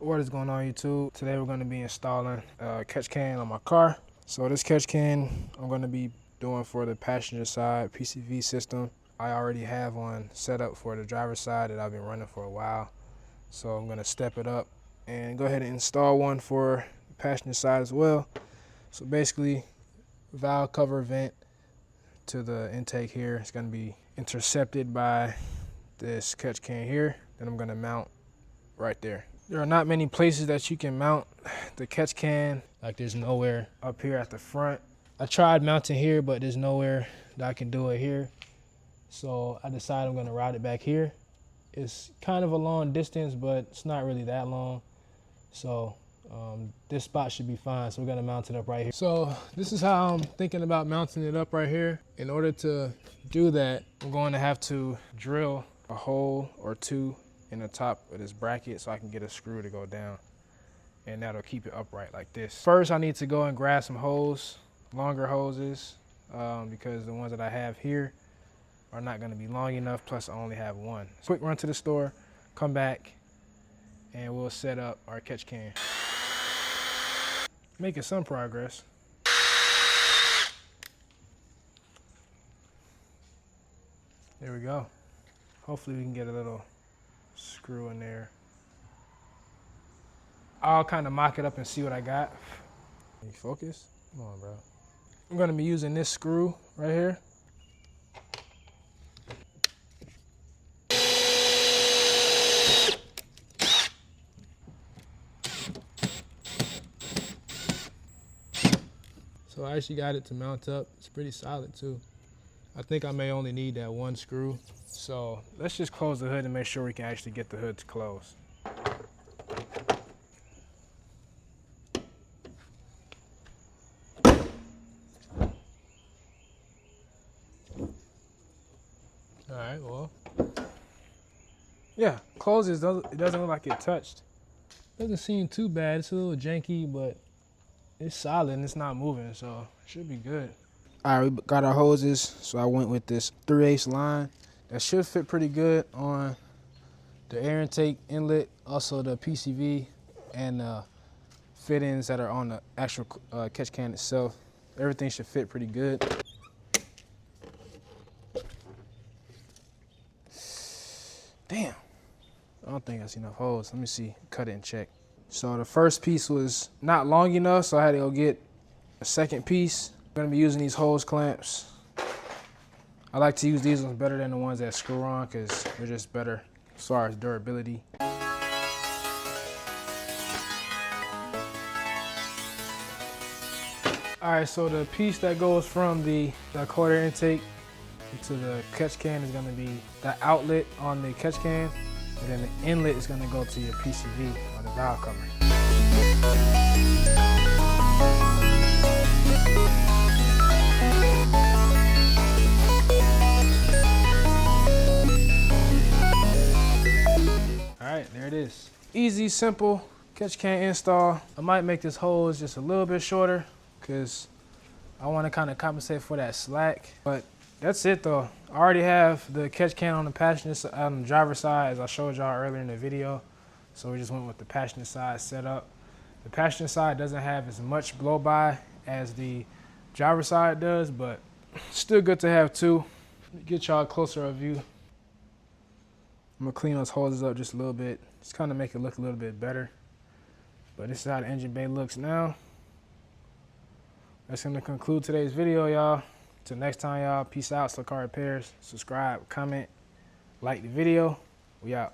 What is going on, YouTube? Today we're going to be installing a catch can on my car. So this catch can I'm going to be doing for the passenger side PCV system. I already have one set up for the driver's side that I've been running for a while. So I'm going to step it up and go ahead and install one for the passenger side as well. So basically, valve cover vent to the intake here is going to be intercepted by this catch can here that I'm going to mount right there. There are not many places that you can mount the catch can. Like there's nowhere up here at the front. I tried mounting here, but there's nowhere that I can do it here. So I decided I'm gonna route it back here. It's kind of a long distance, but it's not really that long. So this spot should be fine. So we're gonna mount it up right here. So this is how I'm thinking about mounting it up right here. In order to do that, I'm going to have to drill a hole or two in the top of this bracket so I can get a screw to go down, and that'll keep it upright like this. First, I need to go and grab some hose, longer hoses, because the ones that I have here are not going to be long enough, plus I only have one. Quick run to the store, come back, and we'll set up our catch can. Making some progress. There we go. Hopefully we can get a little screw in there. I'll kind of mock it up and see what I got. Can you focus? Come on, bro. I'm gonna be using this screw right here. So I actually got it to mount up. It's pretty solid too. I think I may only need that one screw. So let's just close the hood and make sure we can actually get the hood to close. All right, well, yeah, closes. It doesn't look like it touched. Doesn't seem too bad. It's a little janky, but it's solid and it's not moving, so it should be good. All right, we got our hoses, so I went with this 3/8 line. That should fit pretty good on the air intake inlet, also the PCV, and the fittings that are on the actual catch can itself. Everything should fit pretty good. Damn, I don't think that's enough holes. Let me see, cut it and check. So the first piece was not long enough, so I had to go get a second piece. I'm gonna be using these hose clamps. I like to use these ones better than the ones that screw on because they're just better as far as durability. All right, so the piece that goes from the cold air intake to the catch can is gonna be the outlet on the catch can, and then the inlet is gonna go to your PCV or the valve cover. There it is. Easy, simple catch can install. I might make this hose just a little bit shorter because I want to kind of compensate for that slack. But that's it though. I already have the catch can on the passenger side, on the driver's side, as I showed y'all earlier in the video. So we just went with the passenger side setup. The passenger side doesn't have as much blow by as the driver's side does, but still good to have two. Get y'all a closer view. I'm gonna clean those hoses up just a little bit, just kind of make it look a little bit better. But this is how the engine bay looks now. That's gonna conclude today's video, y'all. Till next time, y'all, peace out. Slow Car Repairs. Subscribe, comment, like the video. We out.